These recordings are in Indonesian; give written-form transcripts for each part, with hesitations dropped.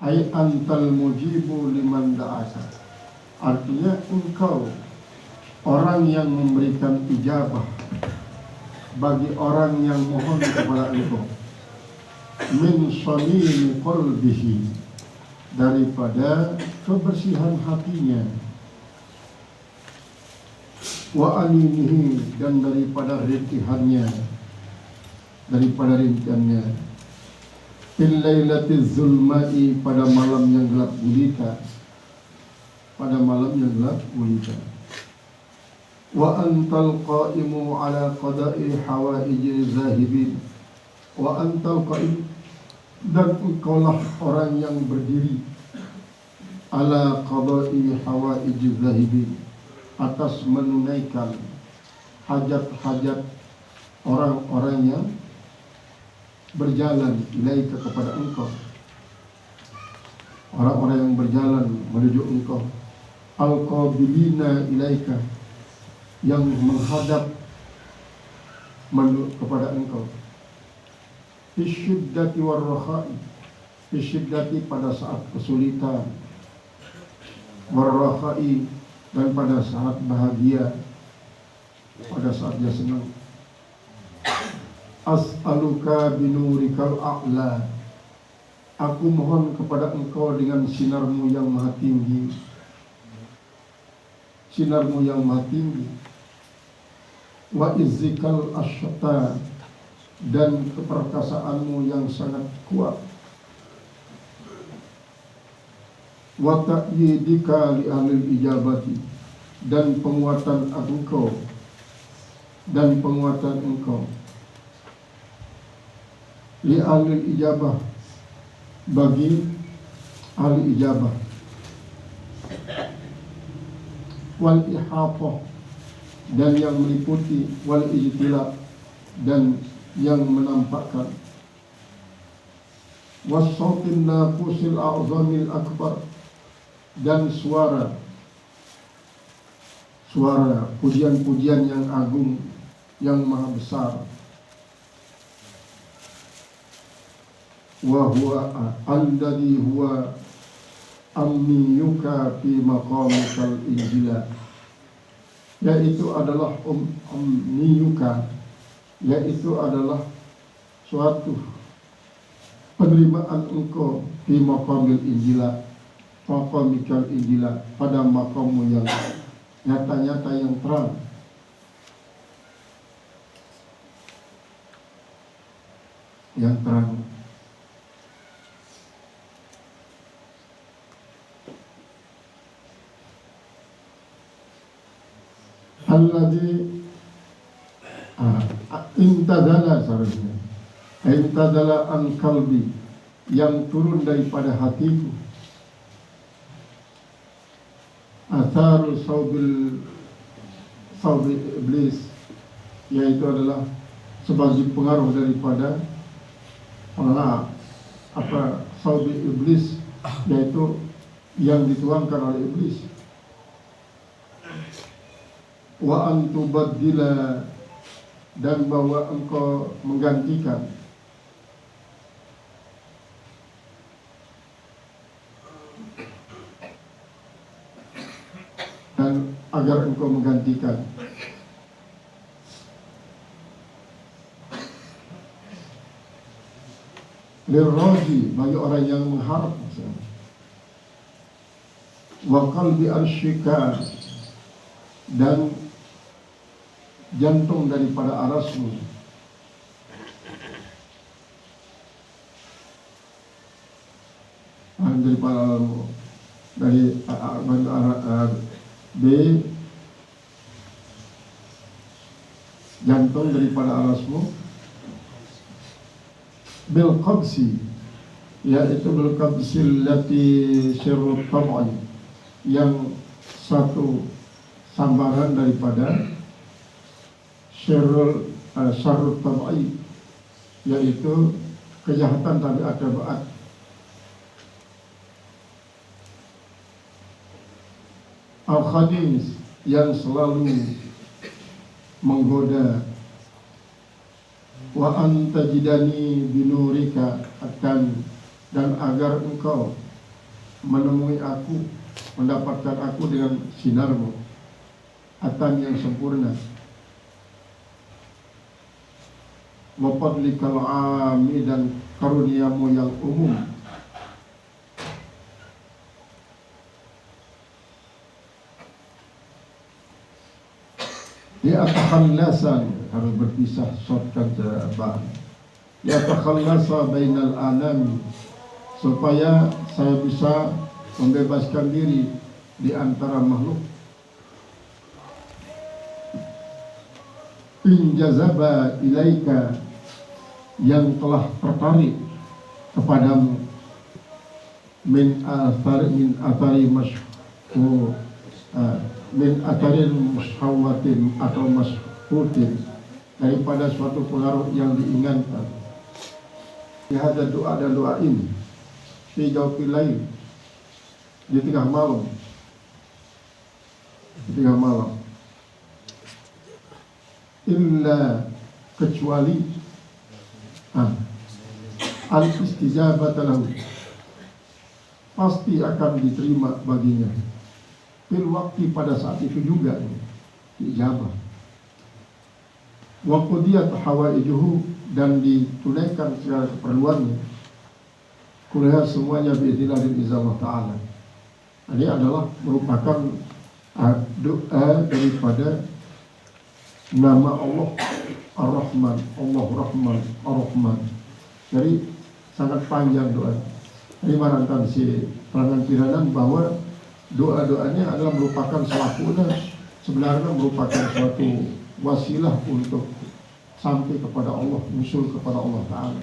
Ay antal mujibu liman da'aka. Artinya engkau orang yang memberikan ijabah bagi orang yang mohon kepada engkau. Min shamimi qalbihi, daripada kebersihan hatinya. Wa aninihi, dan daripada rintihannya, fil lailatiz zulma'i, pada malam yang gelap gulita, wa antal qa'imu ala qada'i hawaiji zahibin, wa antal qa'im, dan engkaulah orang yang berdiri ala qada'i hawaiji zahibin, atas menunaikan hajat-hajat orang-orang yang berjalan ilaika, kepada engkau, orang-orang yang berjalan menuju engkau. Al-qabilina ilaika, yang menghadap kepada engkau. Fisyiddati warrakhai, fisyiddati pada saat kesulitan, warrakhai, dan pada saat bahagia, pada saat dia senang. As'aluka binurikal a'la, aku mohon kepada engkau dengan sinarmu yang maha tinggi, sinarmu yang maha tinggi. Wa izzikal asyata, dan keperkasaanmu yang sangat kuat. Wa ta'yidika li ahlil ijabati, dan penguatan engkau, li ahlil ijabah, bagi ahli ijabah. Wal ihafah, dan yang meliputi. Wal ijtila, dan yang menampakkan. Wassautin nafusil a'zamil akbar, dan suara pujian-pujian yang agung, yang maha besar. Wa huwa alladhi huwa amniyuka fi maqamikal injila, yaitu adalah amniyuka, yaitu adalah suatu penerimaan engkau fi maqamil injila, maqamikal injila, pada maqammu yang nyata-nyata, yang terang. Alladzi intadala, seharusnya intadala an kalbi, yang turun daripada hatiku. Atharu saubi iblis, yaitu adalah sebagai pengaruh daripada saubi iblis, yaitu yang dituangkan oleh iblis. Wa antubaddila, dan bahwa engkau menggantikan. Dan agar engkau menggantikan. Lirraji, bagi orang yang mengharap. Wa qalbi arsyika, dan jantung daripada arasmu. Dari B, jantung daripada arasmu. Bil qabsi, yaitu bil qabsi allati syirrut tab'i, yang satu sambaran daripada syarrut tab'i, yaitu kejahatan tabiat. Al-khadis, yang selalu menggoda. Wa antajidani binurika, dan agar engkau menemui aku, mendapatkan aku dengan sinarmu, atan yang sempurna, wa fadlikal ami, dan karuniamu yang umum. Liatakhallasan, harus berpisah, shortkan jawaban. Liatakhallasa bainal anami, supaya saya bisa membebaskan diri di antara makhluk. In jazaba ilaika, yang telah tertarik kepadamu, min athari masyhur, min atarin mushawatin atau mashutin, daripada suatu pengaruh yang diinginkan. Ada doa dan doa ini fi jawfil lail, di tengah malam, illa, kecuali al istijabata lahu, pasti akan diterima baginya. Fil waktu, pada saat itu juga diijabah. Wa qudiyat hawaijuhu, dan ditunaikan segala keperluannya. Kuliah semuanya biidznillah Allah Ta'ala. Ini adalah merupakan doa daripada nama Allah Ar-Rahman, Allah Rahman, Ar-Rahman. Jadi sangat panjang doa. Ini marangkan si terangan piranan bahwa doa-doanya adalah merupakan sebenarnya merupakan suatu wasilah untuk sampai kepada Allah, usul kepada Allah Ta'ala.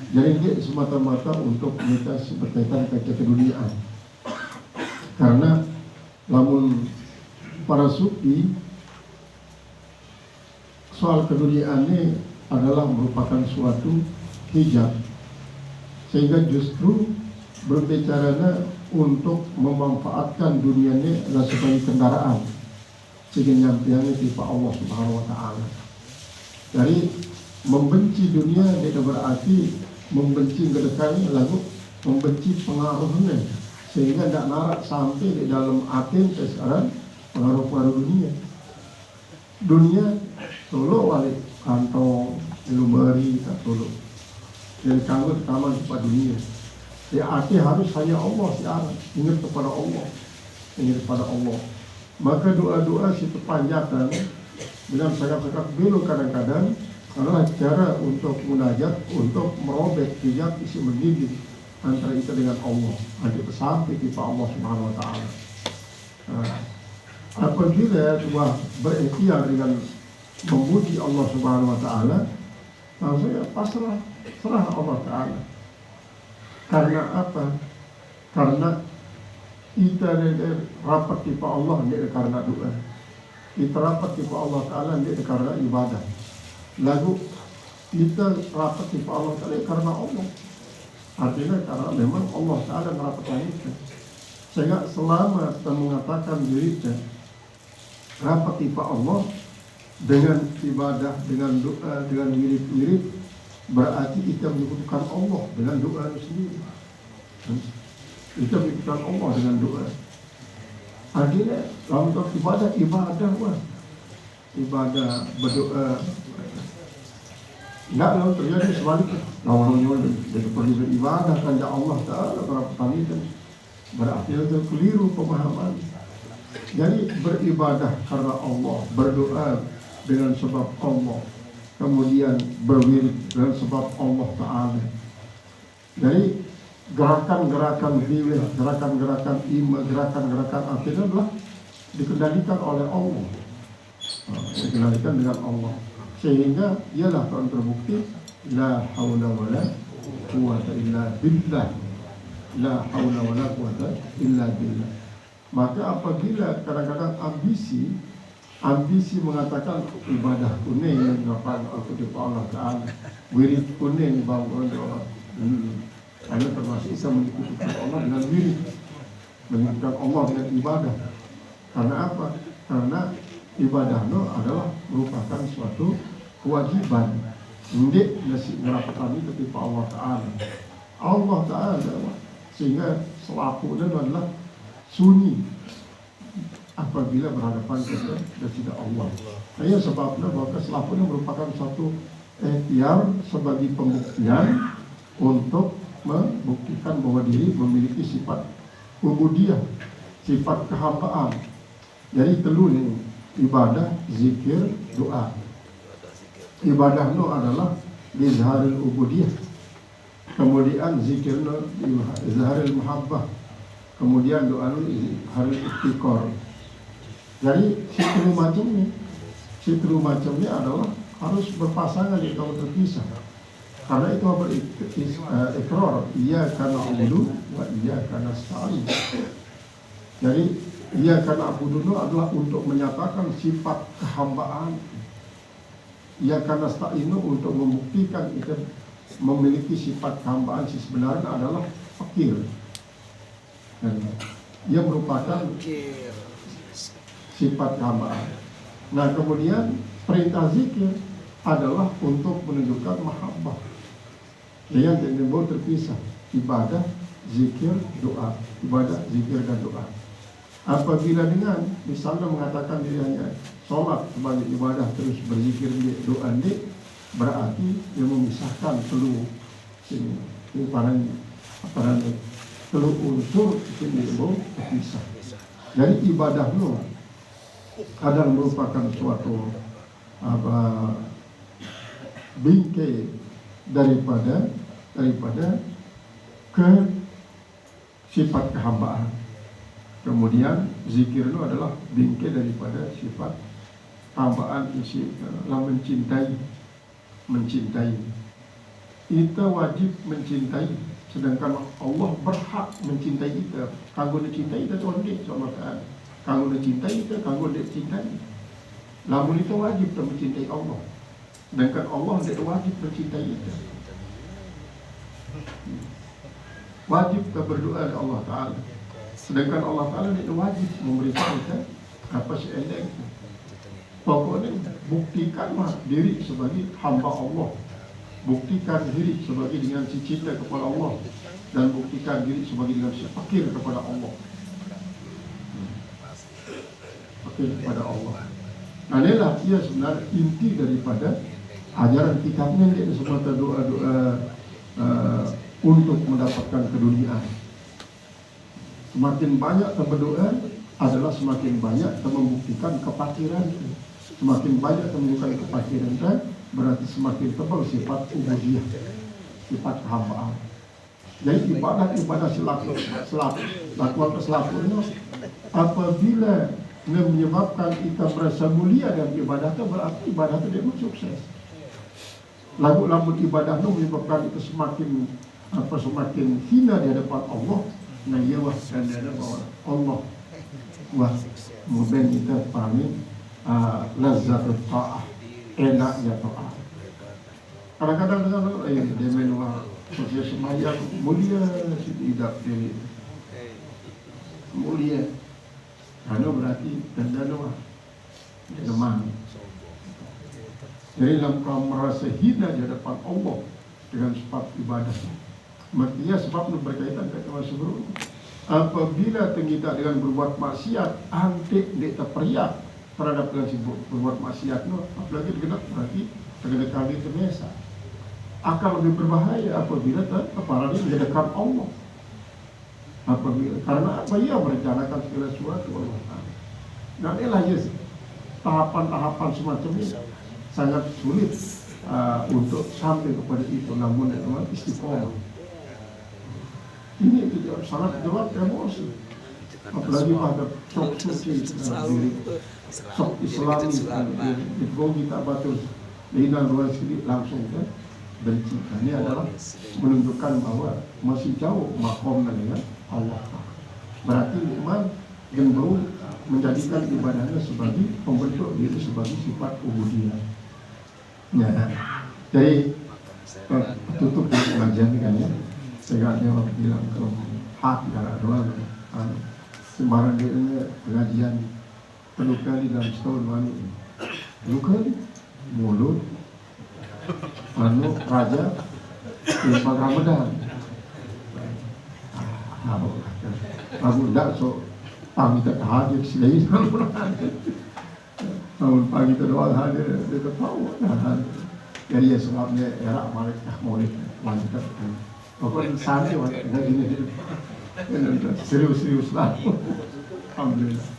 Jadi dia semata-mata untuk kita berkaitan ke keduniaan. Karena lamun para sufi, soal keduniaan ini adalah merupakan suatu hijab, sehingga justru berbicaranya untuk memanfaatkan dunia ini adalah sebagai kendaraan sehingga nyampiannya tipe Allah Subhanahu wa Ta'ala. Jadi membenci dunia tidak berarti membenci kedekannya, lalu membenci pengaruhnya, sehingga tidak narak sampai di dalam hati sekarang pengaruh-pengaruh dunia. Dunia tolong wali kantong ilumari tak tolong, jadi kangen taman kepada dunia. Di hati harus hanya Allah, ingat kepada Allah, Maka doa-doa si terpanjatan dengan sangat-sangat belok kadang-kadang adalah cara untuk munajat, untuk merobek hijab isi mendidik antara kita dengan Allah, agar sampai kepada Allah Subhanahu wa Ta'ala. Apabila sebuah berikhtiar dengan memuji Allah Subhanahu wa Ta'ala, maksudnya serah Allah Ta'ala. Karena apa? Karena kita rapat kepada Allah tidak karena doa. Kita rapat kepada Allah Ta'ala tidak karena ibadah. Lalu kita rapat kepada Allah Ta'ala karena Allah. Artinya karena memang Allah Ta'ala merapatkan kita. Sehingga selama kita mengatakan diri kita rapat kepada Allah dengan ibadah, dengan doa, dengan wirid-wirid, berarti kita menyebutkan Allah dengan doa sendiri. Kita menyebutkan Allah dengan doa. Akhirnya dalam ibadah berdoa. Tidak lalu terjadi sebaliknya. Lawan-lawan jadi perlu beribadah kepada Allah Ta'ala berapa kali itu berarti itu keliru pemahaman. Jadi beribadah karena Allah, berdoa dengan sebab Allah, kemudian berwirid dengan sebab Allah Ta'ala. Jadi gerakan-gerakan zikir, gerakan-gerakan iman, gerakan-gerakan akhirnya adalah dikendalikan oleh Allah, dikendalikan dengan Allah, sehingga ialah yang terbukti la haula wala quwwata illa billah, la haula wala quwwata illa billah. Maka apabila kadang-kadang ambisi mengatakan ibadah kuning ngapain aku di Allah Ta'ala, wirid kuning bangun doa, karena termasuk bisa menyebutkan Allah dengan wirid, menyebutkan Allah dengan ibadah. Karena apa? Karena ibadah itu adalah merupakan suatu kewajiban. Ndik nasi ngerapatan itu kepada Allah Ta'ala. Allah Ta'ala sehingga selaputnya adalah sunyi apabila berhadapan kepada Allah. Ini sebabnya bahwa selaputnya merupakan satu ikhtiar sebagai pembuktian untuk membuktikan bahwa diri memiliki sifat ubudiyah, sifat kehambaan. Jadi telu nih, ibadah, zikir, doa. Ibadah itu adalah izharul ubudiyah, kemudian zikir itu izharul muhabbah, kemudian doa itu izharul iftikar. Jadi si telu macamnya adalah harus berpasangan, kalau terpisah. Karena itu berikrar, iya karena abudu wa iya karena nasta'in. Jadi iya karena abudu itu adalah untuk menyatakan sifat kehambaan. Iya karena nasta'in untuk membuktikan kita memiliki sifat kehambaan. Si sebenarnya adalah fakir. Dan ia merupakan sifat kehambaan. Nah kemudian perintah zikir adalah untuk menunjukkan mahabbah. Yang tidak terpisah, ibadah, zikir, doa, ibadah, zikir dan doa. Apabila dengan misalnya mengatakan dia hanya sholat sebagai ibadah terus berzikir doa ini, berarti dia memisahkan telu ini para telu unsur ini terpisah. Jadi ibadah itu kadang merupakan suatu bingkai daripada ke sifat kehambaan. Kemudian zikir itu adalah bingkai daripada sifat kehambaan, mencintai. Kita wajib mencintai, sedangkan Allah berhak mencintai kita. Kanggo dicintai kita onde Allah Ta'ala. Kanggo dicintai kita, kanggo dicintai. Lamun itu wajib kita mencintai Allah. Sedangkan Allah tidak wajib mencintai kita. Wajib kita berdoa kepada Allah Ta'ala. Sedangkan Allah Ta'ala tidak wajib memberikan kita apa seelek. Pokoknya buktikanlah diri sebagai hamba Allah. Buktikan diri sebagai dengan si cinta kepada Allah. Dan buktikan diri sebagai dengan si fakir kepada Allah. Fakir kepada Allah. Nah inilah ia sebenarnya inti daripada ajaran kitabnya, ini semata doa-doa untuk mendapatkan keduniaan. Semakin banyak kita berdoa adalah semakin banyak kita membuktikan kefakiran. Semakin banyak kita membuktikan kefakiran kita, berarti semakin tebal sifat ubudiyah, sifat kehambaan. Jadi ibadah lakukan keselapun apabila menyebabkan kita merasa mulia dalam ibadah itu, berarti ibadah itu dia sukses. Lagu-lagu ibadah itu menyebabkan kita semakin hina di hadapan Allah. Nah ia dan dia bahwa Allah mungkin kita paling lazat ta'ah, enaknya ta'ah. Kadang-kadang dia menua sosial semayang mulia tidak diri mulia. Karena berarti tanda doa demam. Jadi dalam kau merasa hina di hadapan Allah dengan sebab ibadah, maksudnya sebab itu berkaitan dengan sebelum. Apabila kita dengan berbuat maksiat, antik dia terperiak terhadap dengan sibuk berbuat maksiat, apalagi dikenal berarti terkena kali terbiasa. Akan lebih berbahaya apabila terparah di hadapan Allah. Apabila karena apa ia merencanakan segala sesuatu Allah. Nah inilah tahapan-tahapan semacam ini sangat sulit untuk sampai kepada itu, namun istiqomah. Ini tidak sangat berat emosi, apalagi pada sok suci diri, sok Islami, di kita batus dengan luar sini langsung kan benci. Ini adalah menunjukkan bahwa masih jauh makom dengan Allah. Berarti iman yang baru menjadikan ibadahnya sebagai pembentuk diri sebagai sifat ubudiyah. Ya, jadi tutup pengajian kan ya. Saya dia bilang kalau hak darah doang, sembarang dia ini pengajian penuh kali dalam setahun lalu. Penuh kali mulut, raja, Ramadan. tahu. Aku tidak so pagi tak hadir selain namun pagi tu doa hadir dia tahu hadir. Jadi sebabnya era mereka mau lanjutkan. Pokoknya santai, nggak gini serius lah. Alhamdulillah.